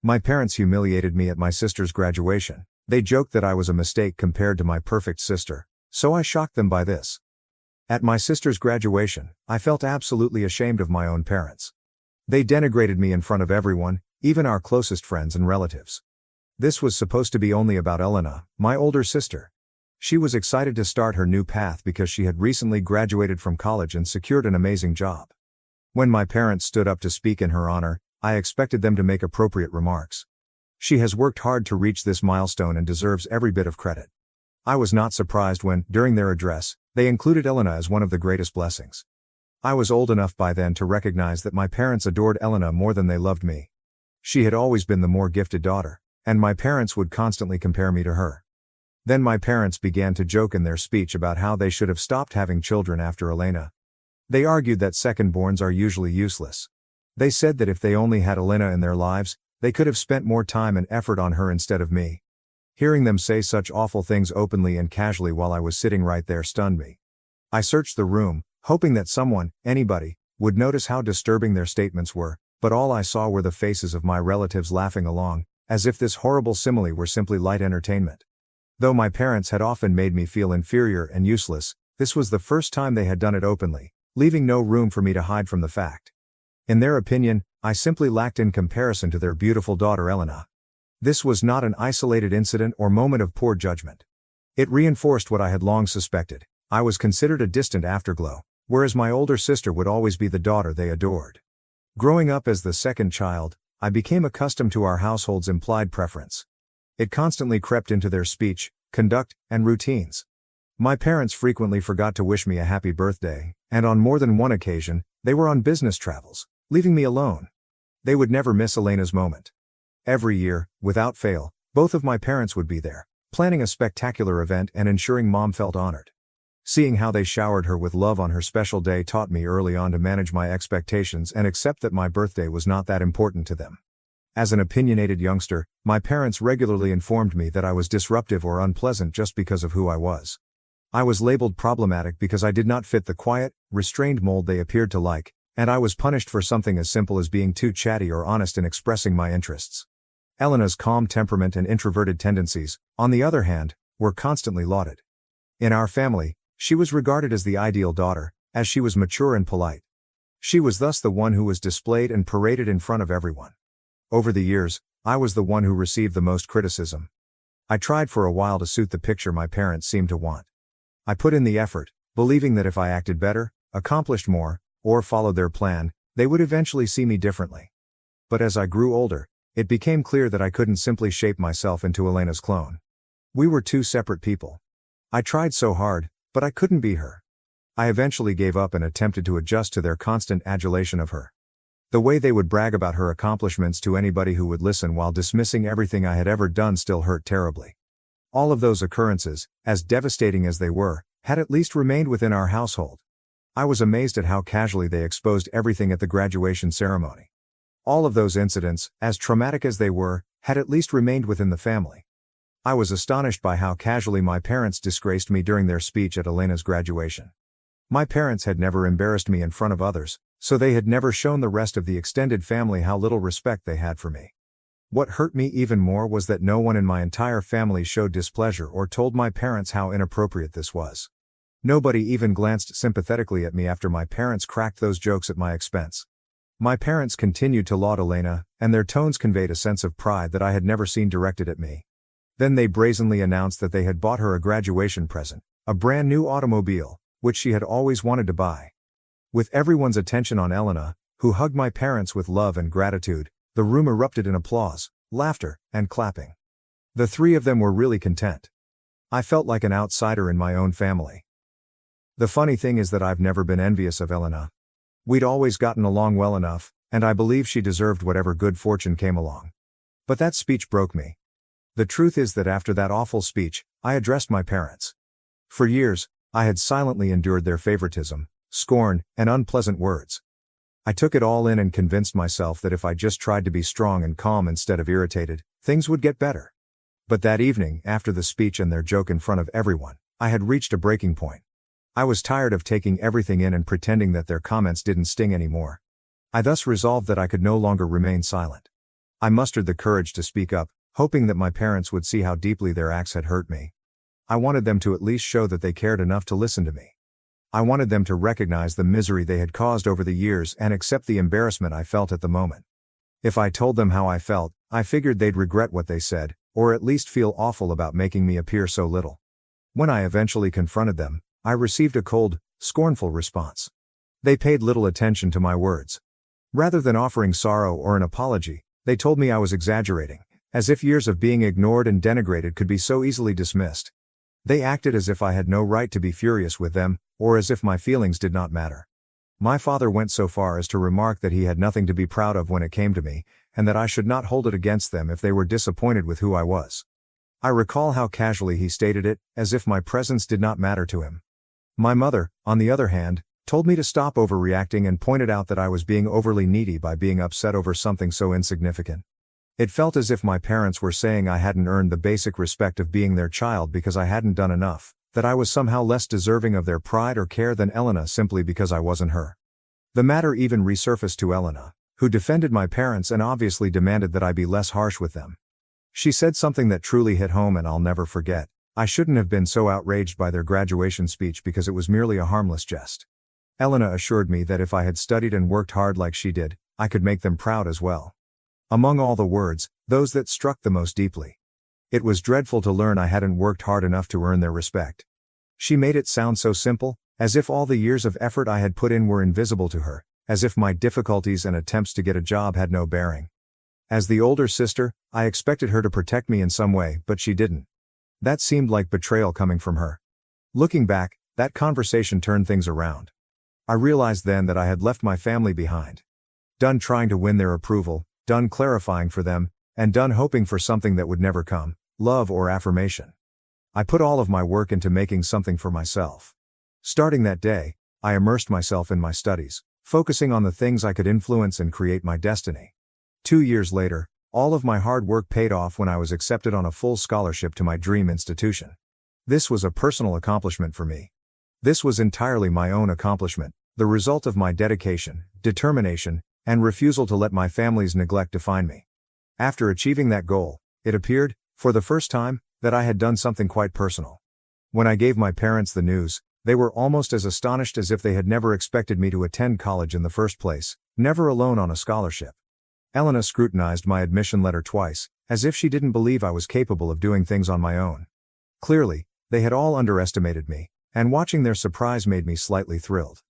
My parents humiliated me at my sister's graduation. They joked that I was a mistake compared to my perfect sister, so I shocked them by this. At my sister's graduation, I felt absolutely ashamed of my own parents. They denigrated me in front of everyone, even our closest friends and relatives. This was supposed to be only about Elena, my older sister. She was excited to start her new path because she had recently graduated from college and secured an amazing job. When my parents stood up to speak in her honor, I expected them to make appropriate remarks. She has worked hard to reach this milestone and deserves every bit of credit. I was not surprised when, during their address, they included Elena as one of the greatest blessings. I was old enough by then to recognize that my parents adored Elena more than they loved me. She had always been the more gifted daughter, and my parents would constantly compare me to her. Then my parents began to joke in their speech about how they should have stopped having children after Elena. They argued that second-borns are usually useless. They said that if they only had Elena in their lives, they could have spent more time and effort on her instead of me. Hearing them say such awful things openly and casually while I was sitting right there stunned me. I searched the room, hoping that someone, anybody, would notice how disturbing their statements were, but all I saw were the faces of my relatives laughing along, as if this horrible simile were simply light entertainment. Though my parents had often made me feel inferior and useless, this was the first time they had done it openly, leaving no room for me to hide from the fact. In their opinion, I simply lacked in comparison to their beautiful daughter Elena. This was not an isolated incident or moment of poor judgment. It reinforced what I had long suspected. I was considered a distant afterglow, whereas my older sister would always be the daughter they adored. Growing up as the second child, I became accustomed to our household's implied preference. It constantly crept into their speech, conduct, and routines. My parents frequently forgot to wish me a happy birthday, and on more than one occasion, they were on business travels, leaving me alone. They would never miss Elena's moment. Every year, without fail, both of my parents would be there, planning a spectacular event and ensuring Mom felt honored. Seeing how they showered her with love on her special day taught me early on to manage my expectations and accept that my birthday was not that important to them. As an opinionated youngster, my parents regularly informed me that I was disruptive or unpleasant just because of who I was. I was labeled problematic because I did not fit the quiet, restrained mold they appeared to like, and I was punished for something as simple as being too chatty or honest in expressing my interests. Elena's calm temperament and introverted tendencies, on the other hand, were constantly lauded. In our family, she was regarded as the ideal daughter, as she was mature and polite. She was thus the one who was displayed and paraded in front of everyone. Over the years, I was the one who received the most criticism. I tried for a while to suit the picture my parents seemed to want. I put in the effort, believing that if I acted better, accomplished more, or followed their plan, they would eventually see me differently. But as I grew older, it became clear that I couldn't simply shape myself into Elena's clone. We were two separate people. I tried so hard, but I couldn't be her. I eventually gave up and attempted to adjust to their constant adulation of her. The way they would brag about her accomplishments to anybody who would listen while dismissing everything I had ever done still hurt terribly. All of those occurrences, as devastating as they were, had at least remained within our household. I was amazed at how casually they exposed everything at the graduation ceremony. All of those incidents, as traumatic as they were, had at least remained within the family. I was astonished by how casually my parents disgraced me during their speech at Elena's graduation. My parents had never embarrassed me in front of others, so they had never shown the rest of the extended family how little respect they had for me. What hurt me even more was that no one in my entire family showed displeasure or told my parents how inappropriate this was. Nobody even glanced sympathetically at me after my parents cracked those jokes at my expense. My parents continued to laud Elena, and their tones conveyed a sense of pride that I had never seen directed at me. Then they brazenly announced that they had bought her a graduation present, a brand new automobile, which she had always wanted to buy. With everyone's attention on Elena, who hugged my parents with love and gratitude, the room erupted in applause, laughter, and clapping. The three of them were really content. I felt like an outsider in my own family. The funny thing is that I've never been envious of Elena. We'd always gotten along well enough, and I believe she deserved whatever good fortune came along. But that speech broke me. The truth is that after that awful speech, I addressed my parents. For years, I had silently endured their favoritism, scorn, and unpleasant words. I took it all in and convinced myself that if I just tried to be strong and calm instead of irritated, things would get better. But that evening, after the speech and their joke in front of everyone, I had reached a breaking point. I was tired of taking everything in and pretending that their comments didn't sting anymore. I thus resolved that I could no longer remain silent. I mustered the courage to speak up, hoping that my parents would see how deeply their acts had hurt me. I wanted them to at least show that they cared enough to listen to me. I wanted them to recognize the misery they had caused over the years and accept the embarrassment I felt at the moment. If I told them how I felt, I figured they'd regret what they said, or at least feel awful about making me appear so little. When I eventually confronted them, I received a cold, scornful response. They paid little attention to my words. Rather than offering sorrow or an apology, they told me I was exaggerating, as if years of being ignored and denigrated could be so easily dismissed. They acted as if I had no right to be furious with them, or as if my feelings did not matter. My father went so far as to remark that he had nothing to be proud of when it came to me, and that I should not hold it against them if they were disappointed with who I was. I recall how casually he stated it, as if my presence did not matter to him. My mother, on the other hand, told me to stop overreacting and pointed out that I was being overly needy by being upset over something so insignificant. It felt as if my parents were saying I hadn't earned the basic respect of being their child because I hadn't done enough, that I was somehow less deserving of their pride or care than Elena simply because I wasn't her. The matter even resurfaced to Elena, who defended my parents and obviously demanded that I be less harsh with them. She said something that truly hit home and I'll never forget. I shouldn't have been so outraged by their graduation speech because it was merely a harmless jest. Elena assured me that if I had studied and worked hard like she did, I could make them proud as well. Among all the words, those that struck the most deeply. It was dreadful to learn I hadn't worked hard enough to earn their respect. She made it sound so simple, as if all the years of effort I had put in were invisible to her, as if my difficulties and attempts to get a job had no bearing. As the older sister, I expected her to protect me in some way, but she didn't. That seemed like betrayal coming from her. Looking back, that conversation turned things around. I realized then that I had left my family behind. Done trying to win their approval, done clarifying for them, and done hoping for something that would never come, love or affirmation. I put all of my work into making something for myself. Starting that day, I immersed myself in my studies, focusing on the things I could influence and create my destiny. 2 years later, all of my hard work paid off when I was accepted on a full scholarship to my dream institution. This was a personal accomplishment for me. This was entirely my own accomplishment, the result of my dedication, determination, and refusal to let my family's neglect define me. After achieving that goal, it appeared, for the first time, that I had done something quite personal. When I gave my parents the news, they were almost as astonished as if they had never expected me to attend college in the first place, never alone on a scholarship. Elena scrutinized my admission letter twice, as if she didn't believe I was capable of doing things on my own. Clearly, they had all underestimated me, and watching their surprise made me slightly thrilled.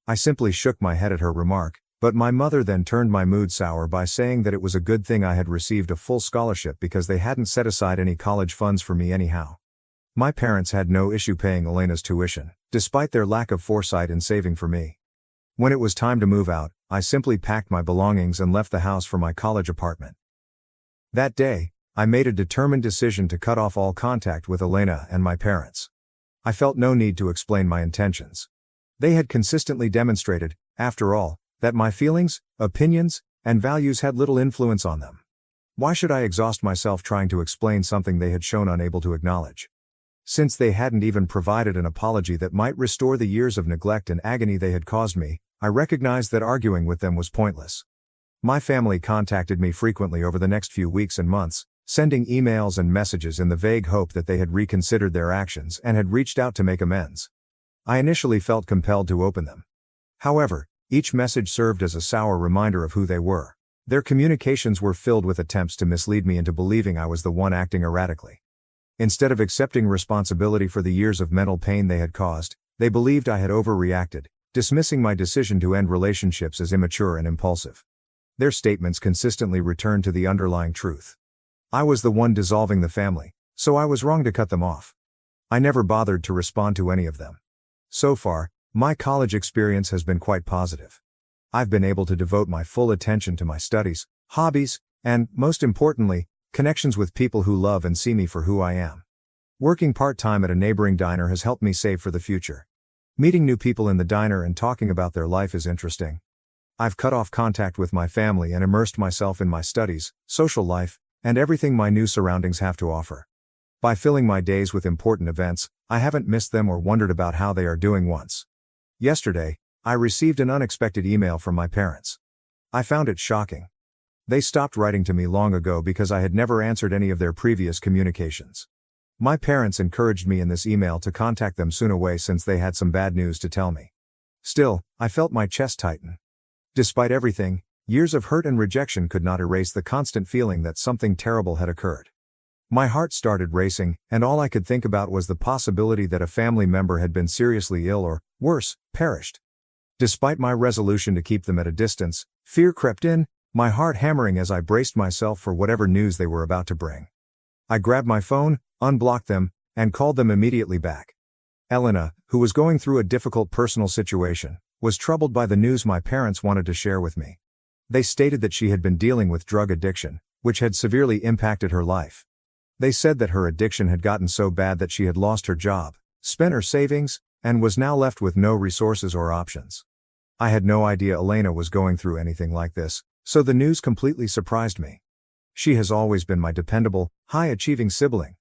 I simply shook my head at her remark, but my mother then turned my mood sour by saying that it was a good thing I had received a full scholarship because they hadn't set aside any college funds for me anyhow. My parents had no issue paying Elena's tuition, despite their lack of foresight in saving for me. When it was time to move out, I simply packed my belongings and left the house for my college apartment. That day, I made a determined decision to cut off all contact with Elena and my parents. I felt no need to explain my intentions. They had consistently demonstrated, after all, that my feelings, opinions, and values had little influence on them. Why should I exhaust myself trying to explain something they had shown unable to acknowledge? Since they hadn't even provided an apology that might restore the years of neglect and agony they had caused me, I recognized that arguing with them was pointless. My family contacted me frequently over the next few weeks and months, sending emails and messages in the vague hope that they had reconsidered their actions and had reached out to make amends. I initially felt compelled to open them. However, each message served as a sour reminder of who they were. Their communications were filled with attempts to mislead me into believing I was the one acting erratically. Instead of accepting responsibility for the years of mental pain they had caused, they believed I had overreacted, dismissing my decision to end relationships as immature and impulsive. Their statements consistently returned to the underlying truth. I was the one dissolving the family, so I was wrong to cut them off. I never bothered to respond to any of them. So far, my college experience has been quite positive. I've been able to devote my full attention to my studies, hobbies, and, most importantly, connections with people who love and see me for who I am. Working part-time at a neighboring diner has helped me save for the future. Meeting new people in the diner and talking about their life is interesting. I've cut off contact with my family and immersed myself in my studies, social life, and everything my new surroundings have to offer. By filling my days with important events, I haven't missed them or wondered about how they are doing once. Yesterday, I received an unexpected email from my parents. I found it shocking. They stopped writing to me long ago because I had never answered any of their previous communications. My parents encouraged me in this email to contact them soon away since they had some bad news to tell me. Still, I felt my chest tighten. Despite everything, years of hurt and rejection could not erase the constant feeling that something terrible had occurred. My heart started racing, and all I could think about was the possibility that a family member had been seriously ill or, worse, perished. Despite my resolution to keep them at a distance, fear crept in, my heart hammering as I braced myself for whatever news they were about to bring. I grabbed my phone, unblocked them, and called them immediately back. Elena, who was going through a difficult personal situation, was troubled by the news my parents wanted to share with me. They stated that she had been dealing with drug addiction, which had severely impacted her life. They said that her addiction had gotten so bad that she had lost her job, spent her savings, and was now left with no resources or options. I had no idea Elena was going through anything like this, so the news completely surprised me. She has always been my dependable, high-achieving sibling.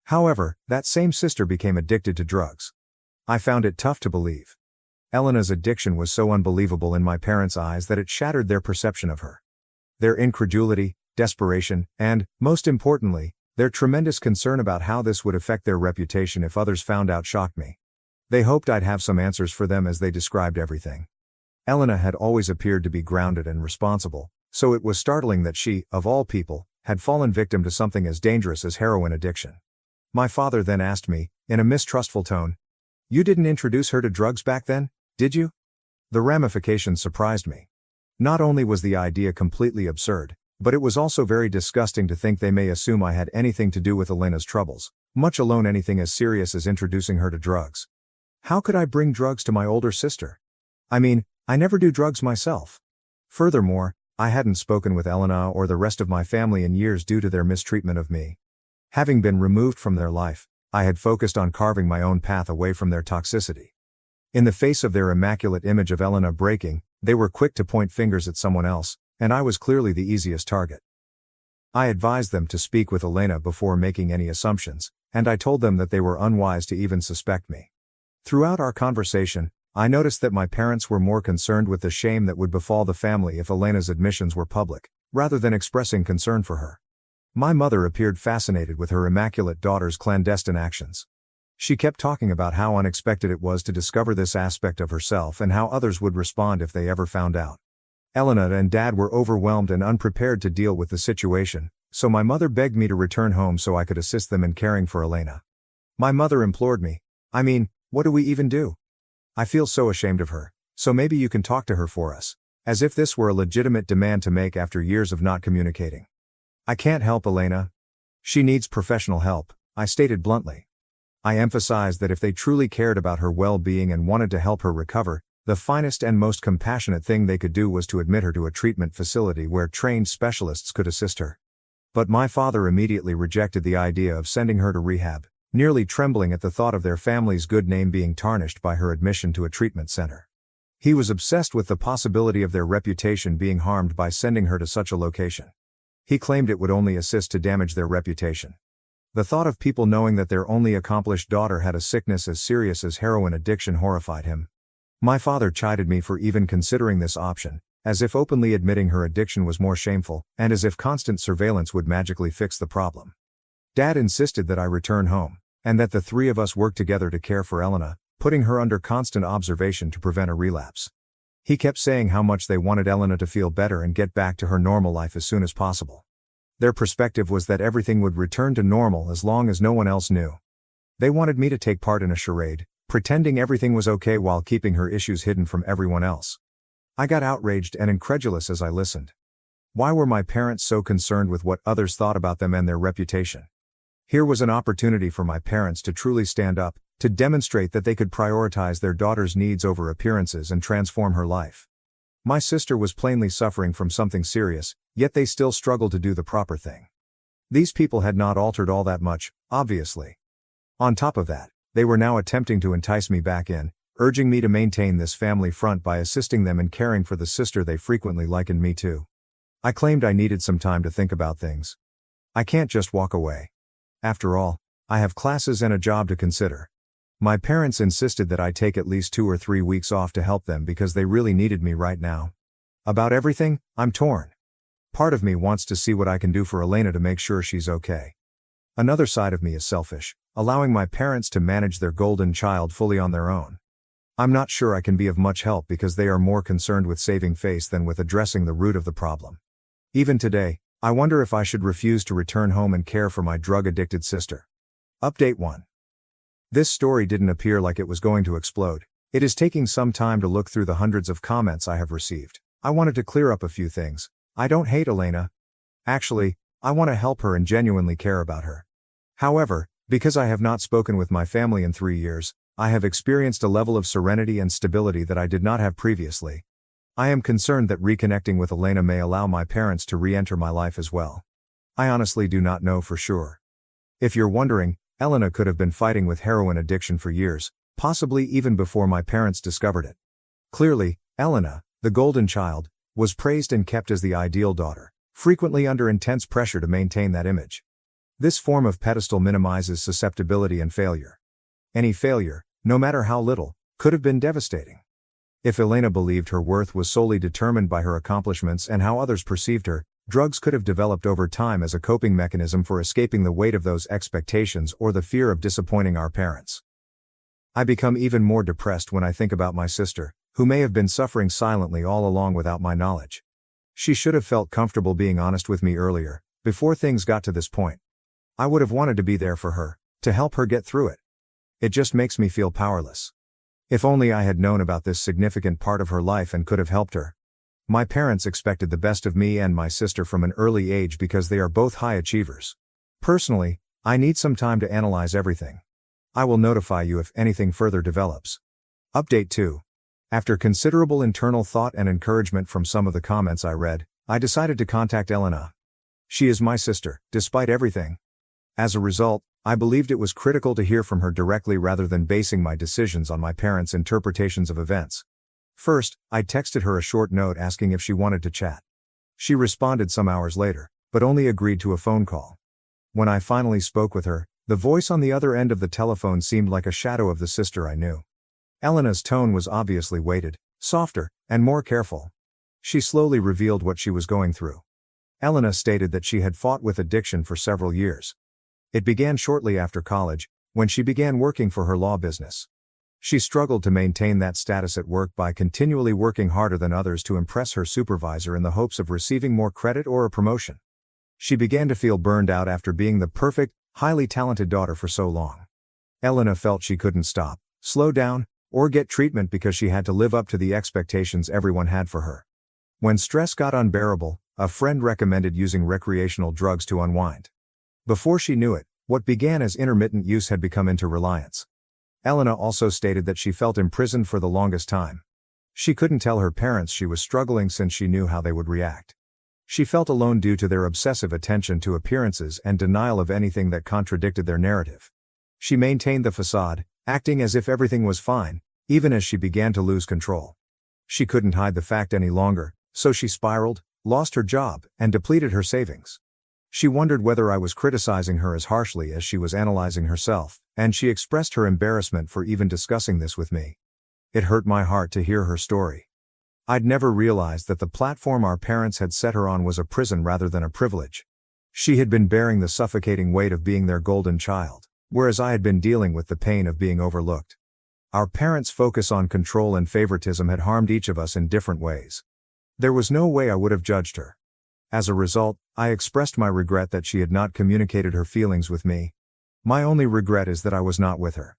However, that same sister became addicted to drugs. I found it tough to believe. Elena's addiction was so unbelievable in my parents' eyes that it shattered their perception of her. Their incredulity, desperation, and, most importantly, their tremendous concern about how this would affect their reputation if others found out shocked me. They hoped I'd have some answers for them as they described everything. Elena had always appeared to be grounded and responsible, so it was startling that she, of all people, had fallen victim to something as dangerous as heroin addiction. My father then asked me, in a mistrustful tone, "You didn't introduce her to drugs back then, did you?" The ramifications surprised me. Not only was the idea completely absurd, but it was also very disgusting to think they may assume I had anything to do with Elena's troubles, much alone anything as serious as introducing her to drugs. How could I bring drugs to my older sister? I mean, I never do drugs myself. Furthermore, I hadn't spoken with Elena or the rest of my family in years due to their mistreatment of me. Having been removed from their life, I had focused on carving my own path away from their toxicity. In the face of their immaculate image of Elena breaking, they were quick to point fingers at someone else, and I was clearly the easiest target. I advised them to speak with Elena before making any assumptions, and I told them that they were unwise to even suspect me. Throughout our conversation, I noticed that my parents were more concerned with the shame that would befall the family if Elena's admissions were public, rather than expressing concern for her. My mother appeared fascinated with her immaculate daughter's clandestine actions. She kept talking about how unexpected it was to discover this aspect of herself and how others would respond if they ever found out. Elena and Dad were overwhelmed and unprepared to deal with the situation, so my mother begged me to return home so I could assist them in caring for Elena. My mother implored me, "What do we even do? I feel so ashamed of her, so maybe you can talk to her for us," as if this were a legitimate demand to make after years of not communicating. "I can't help Elena. She needs professional help," I stated bluntly. I emphasized that if they truly cared about her well-being and wanted to help her recover, the finest and most compassionate thing they could do was to admit her to a treatment facility where trained specialists could assist her. But my father immediately rejected the idea of sending her to rehab, nearly trembling at the thought of their family's good name being tarnished by her admission to a treatment center. He was obsessed with the possibility of their reputation being harmed by sending her to such a location. He claimed it would only assist to damage their reputation. The thought of people knowing that their only accomplished daughter had a sickness as serious as heroin addiction horrified him. My father chided me for even considering this option, as if openly admitting her addiction was more shameful, and as if constant surveillance would magically fix the problem. Dad insisted that I return home, and that the three of us work together to care for Elena, putting her under constant observation to prevent a relapse. He kept saying how much they wanted Elena to feel better and get back to her normal life as soon as possible. Their perspective was that everything would return to normal as long as no one else knew. They wanted me to take part in a charade, pretending everything was okay while keeping her issues hidden from everyone else. I got outraged and incredulous as I listened. Why were my parents so concerned with what others thought about them and their reputation? Here was an opportunity for my parents to truly stand up, to demonstrate that they could prioritize their daughter's needs over appearances and transform her life. My sister was plainly suffering from something serious, yet they still struggled to do the proper thing. These people had not altered all that much, obviously. On top of that, they were now attempting to entice me back in, urging me to maintain this family front by assisting them in caring for the sister they frequently likened me to. I claimed I needed some time to think about things. I can't just walk away. After all, I have classes and a job to consider. My parents insisted that I take at least 2 or 3 weeks off to help them because they really needed me right now. About everything, I'm torn. Part of me wants to see what I can do for Elena to make sure she's okay. Another side of me is selfish, allowing my parents to manage their golden child fully on their own. I'm not sure I can be of much help because they are more concerned with saving face than with addressing the root of the problem. Even today, I wonder if I should refuse to return home and care for my drug-addicted sister. Update 1. This story didn't appear like it was going to explode. It is taking some time to look through the hundreds of comments I have received. I wanted to clear up a few things. I don't hate Elena. Actually, I want to help her and genuinely care about her. However, because I have not spoken with my family in 3 years, I have experienced a level of serenity and stability that I did not have previously. I am concerned that reconnecting with Elena may allow my parents to re-enter my life as well. I honestly do not know for sure. If you're wondering, Elena could have been fighting with heroin addiction for years, possibly even before my parents discovered it. Clearly, Elena, the golden child, was praised and kept as the ideal daughter, frequently under intense pressure to maintain that image. This form of pedestal minimizes susceptibility and failure. Any failure, no matter how little, could have been devastating. If Elena believed her worth was solely determined by her accomplishments and how others perceived her, drugs could have developed over time as a coping mechanism for escaping the weight of those expectations or the fear of disappointing our parents. I become even more depressed when I think about my sister, who may have been suffering silently all along without my knowledge. She should have felt comfortable being honest with me earlier, before things got to this point. I would have wanted to be there for her, to help her get through it. It just makes me feel powerless. If only I had known about this significant part of her life and could have helped her. My parents expected the best of me and my sister from an early age because they are both high achievers. Personally, I need some time to analyze everything. I will notify you if anything further develops. Update 2. After considerable internal thought and encouragement from some of the comments I read, I decided to contact Elena. She is my sister, despite everything. As a result, I believed it was critical to hear from her directly rather than basing my decisions on my parents' interpretations of events. First, I texted her a short note asking if she wanted to chat. She responded some hours later, but only agreed to a phone call. When I finally spoke with her, the voice on the other end of the telephone seemed like a shadow of the sister I knew. Elena's tone was obviously weighted, softer, and more careful. She slowly revealed what she was going through. Elena stated that she had fought with addiction for several years. It began shortly after college, when she began working for her law business. She struggled to maintain that status at work by continually working harder than others to impress her supervisor in the hopes of receiving more credit or a promotion. She began to feel burned out after being the perfect, highly talented daughter for so long. Elena felt she couldn't stop, slow down, or get treatment because she had to live up to the expectations everyone had for her. When stress got unbearable, a friend recommended using recreational drugs to unwind. Before she knew it, what began as intermittent use had become into reliance. Elena also stated that she felt imprisoned for the longest time. She couldn't tell her parents she was struggling since she knew how they would react. She felt alone due to their obsessive attention to appearances and denial of anything that contradicted their narrative. She maintained the facade, acting as if everything was fine, even as she began to lose control. She couldn't hide the fact any longer, so she spiraled, lost her job, and depleted her savings. She wondered whether I was criticizing her as harshly as she was analyzing herself, and she expressed her embarrassment for even discussing this with me. It hurt my heart to hear her story. I'd never realized that the platform our parents had set her on was a prison rather than a privilege. She had been bearing the suffocating weight of being their golden child, whereas I had been dealing with the pain of being overlooked. Our parents' focus on control and favoritism had harmed each of us in different ways. There was no way I would have judged her. As a result, I expressed my regret that she had not communicated her feelings with me. My only regret is that I was not with her.